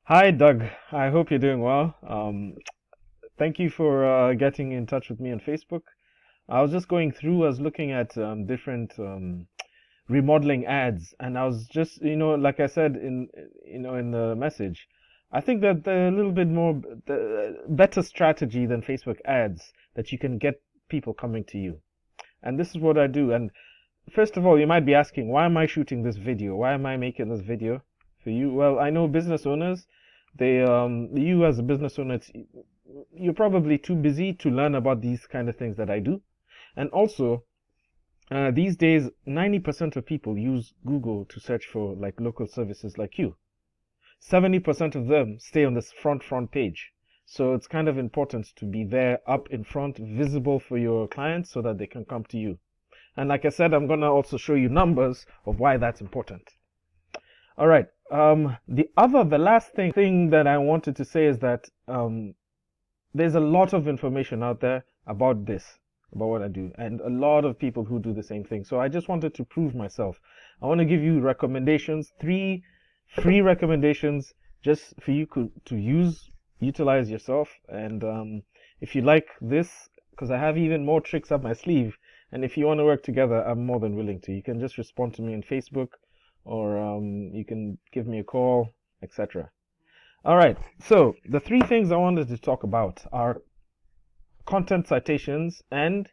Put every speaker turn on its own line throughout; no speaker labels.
Hi, Doug. I hope you're doing well. Thank you for getting in touch with me on Facebook. I was just going through, I was looking at different remodeling ads, and I was just, like I said in the message, I think that a little bit more better strategy than Facebook ads that you can get people coming to you. And this is what I do. And first of all, you might be asking, why am I shooting this video? Why am I making this video for you? Well, I know business owners, you as a business owner, you're probably too busy to learn about these kind of things that I do. And also, these days, 90% of people use Google to search for like local services like you. 70% of them stay on this front page. So it's kind of important to be there up in front, visible for your clients so that they can come to you. And like I said, I'm going to also show you numbers of why that's important. All right. The last thing that I wanted to say is that there's a lot of information out there about this, about what I do, and a lot of people who do the same thing. So I just wanted to prove myself. I want to give you recommendations, three free recommendations just for you to utilize yourself. And if you like this, because I have even more tricks up my sleeve, and if you want to work together, I'm more than willing to. You can just respond to me on Facebook, or you can give me a call, etc. All right, so the three things I wanted to talk about are content citations and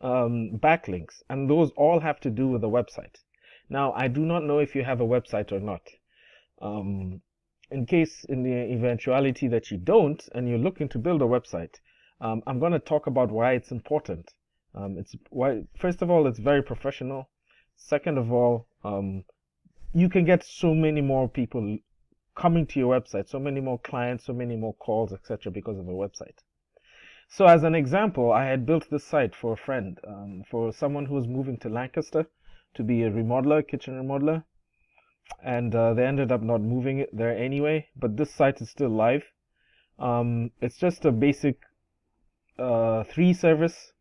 backlinks, and those all have to do with the website. Now, I do not know if you have a website or not. In the eventuality that you don't and you're looking to build a website, I'm going to talk about why it's important. First of all, it's very professional. Second of all, you can get so many more people coming to your website, so many more clients, so many more calls, etc., because of a website. So as an example, I had built this site for a friend, for someone who was moving to Lancaster to be a remodeler, kitchen remodeler, and they ended up not moving it there anyway, but this site is still live. It's just a basic 3-service: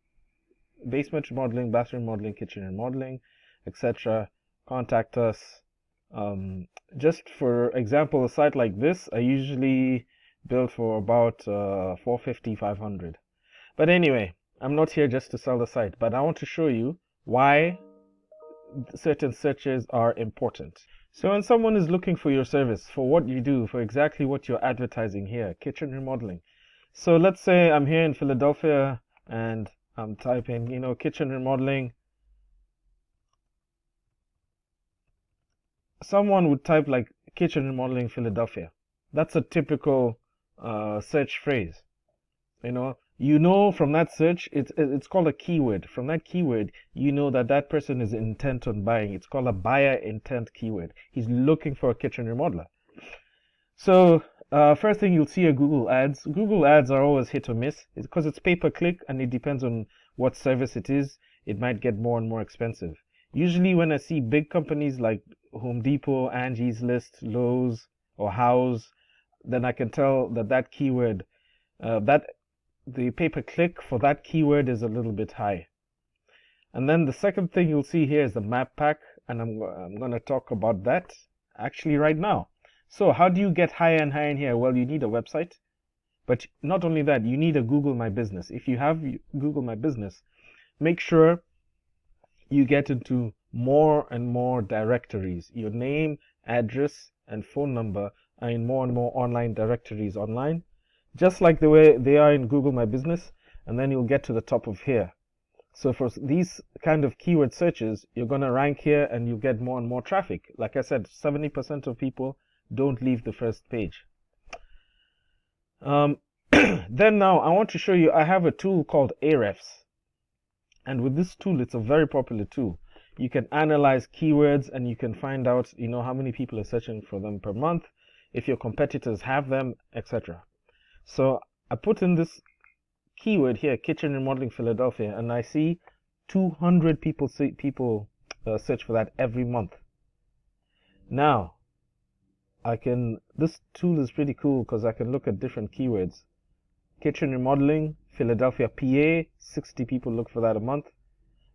basement remodeling, bathroom remodeling, kitchen remodeling, etc. Contact us. Just for example, a site like this, I usually build for about 450, 500. But anyway, I'm not here just to sell the site, but I want to show you why certain searches are important. So when someone is looking for your service, for what you do, for exactly what you're advertising here, kitchen remodeling. So let's say I'm here in Philadelphia and I'm typing, kitchen remodeling. Someone would type like kitchen remodeling Philadelphia. That's a typical search phrase. From that search, it's called a keyword. From that keyword, you know that person is intent on buying. It's called a buyer intent keyword. He's looking for a kitchen remodeler. So first thing you'll see are Google ads. Google ads are always hit or miss because it's pay-per-click and it depends on what service it is. It might get more and more expensive. Usually when I see big companies like Home Depot, Angie's List, Lowe's, or House, then I can tell that keyword, that the pay-per-click for that keyword is a little bit high. And then the second thing you'll see here is the map pack, and I'm going to talk about that actually right now. So how do you get higher and higher in here? Well, you need a website, but not only that, you need a Google My Business. If you have Google My Business, make sure you get into more and more directories. Your name, address, and phone number are in more and more online directories online, just like the way they are in Google My Business, and then you'll get to the top of here. So for these kind of keyword searches, you're going to rank here and you get more and more traffic. Like I said, 70% of people don't leave the first page. Then now I want to show you, I have a tool called Ahrefs. And with this tool, it's a very popular tool. You can analyze keywords and you can find out, how many people are searching for them per month, if your competitors have them, etc. So I put in this keyword here, kitchen remodeling Philadelphia, and I see 200 people search for that every month. Now, this tool is pretty cool because I can look at different keywords. Kitchen remodeling Philadelphia, PA, 60 people look for that a month.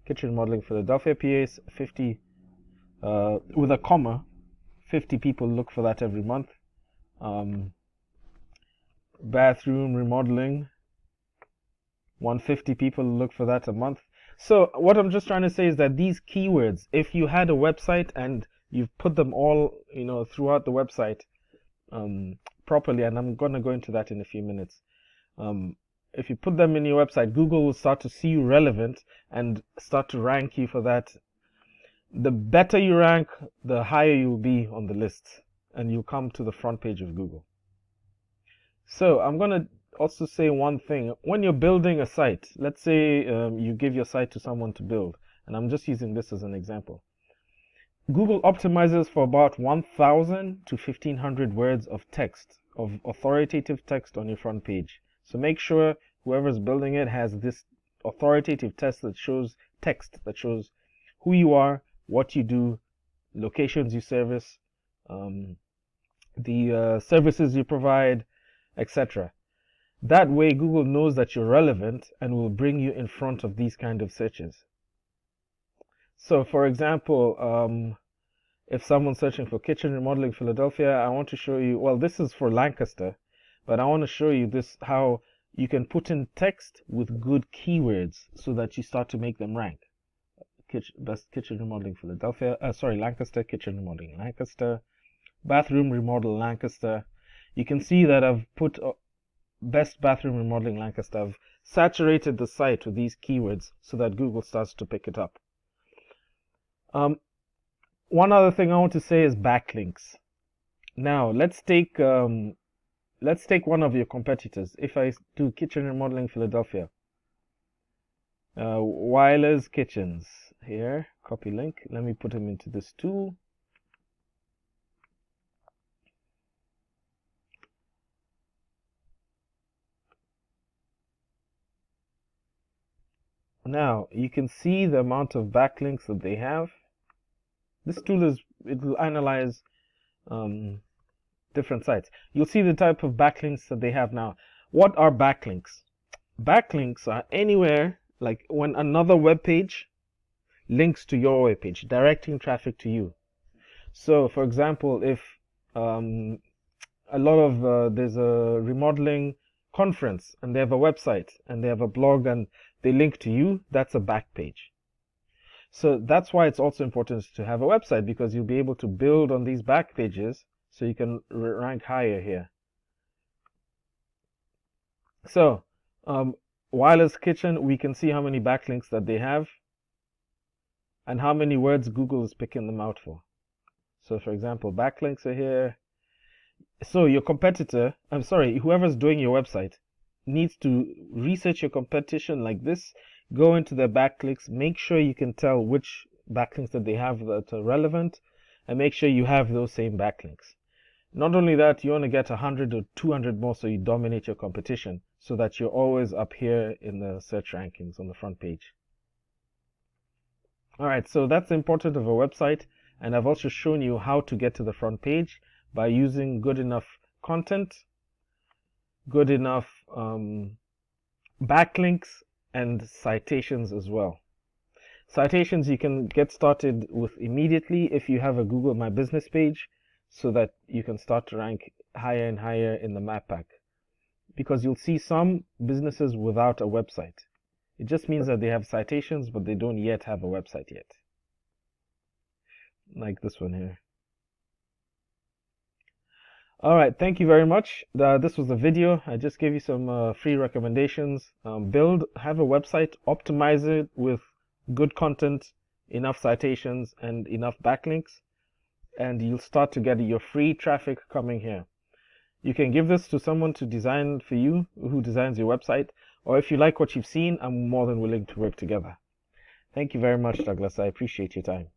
Kitchen remodeling Philadelphia, PA, 50, with a comma, 50 people look for that every month. bathroom remodeling. 150 people look for that a month. So what I'm just trying to say is that these keywords, if you had a website and you've put them all, throughout the website properly, and I'm going to go into that in a few minutes. If you put them in your website, Google will start to see you relevant and start to rank you for that. The better you rank, the higher you'll be on the list, and you'll come to the front page of Google. So I'm going to also say one thing. When you're building a site, let's say you give your site to someone to build, and I'm just using this as an example. Google optimizes for about 1,000 to 1,500 words of text, of authoritative text on your front page. So make sure whoever's building it has this authoritative text that shows who you are, what you do, locations you service, the services you provide, etc. That way Google knows that you're relevant and will bring you in front of these kind of searches. So for example, if someone's searching for kitchen remodeling Philadelphia, I want to show you, well, this is for Lancaster, but I want to show you how you can put in text with good keywords so that you start to make them rank. Best kitchen remodeling Philadelphia, Lancaster, kitchen remodeling Lancaster, bathroom remodel Lancaster. You can see that I've put best bathroom remodeling Lancaster. I've saturated the site with these keywords so that Google starts to pick it up. One other thing I want to say is backlinks. Now let's take one of your competitors. If I do kitchen remodeling Philadelphia, Weiler's Kitchens here, copy link. Let me put him into this tool. Now you can see the amount of backlinks that they have. This tool will analyze different sites. You'll see the type of backlinks that they have now. What are backlinks? Backlinks are anywhere, like when another web page links to your web page, directing traffic to you. So for example, if there's a remodeling conference and they have a website and they have a blog and they link to you, that's a back page. So that's why it's also important to have a website, because you'll be able to build on these back pages so you can rank higher here. So Weiler's Kitchen, we can see how many backlinks that they have and how many words Google is picking them out for. So for example, backlinks are here. So your competitor, whoever's doing your website needs to research your competition like this, go into their backlinks, make sure you can tell which backlinks that they have that are relevant, and make sure you have those same backlinks. Not only that, you want to get 100 or 200 more so you dominate your competition, so that you're always up here in the search rankings on the front page. Alright, so that's the importance of a website, and I've also shown you how to get to the front page by using good enough content, good enough backlinks, and citations as well. Citations you can get started with immediately if you have a Google My Business page, so that you can start to rank higher and higher in the map pack. Because you'll see some businesses without a website. It just means that they have citations, but they don't yet have a website yet. Like this one here. Alright, thank you very much. This was a video. I just gave you some free recommendations. Have a website, optimize it with good content, enough citations, and enough backlinks, and you'll start to get your free traffic coming here. You can give this to someone to design for you, who designs your website, or if you like what you've seen, I'm more than willing to work together. Thank you very much, Douglas. I appreciate your time.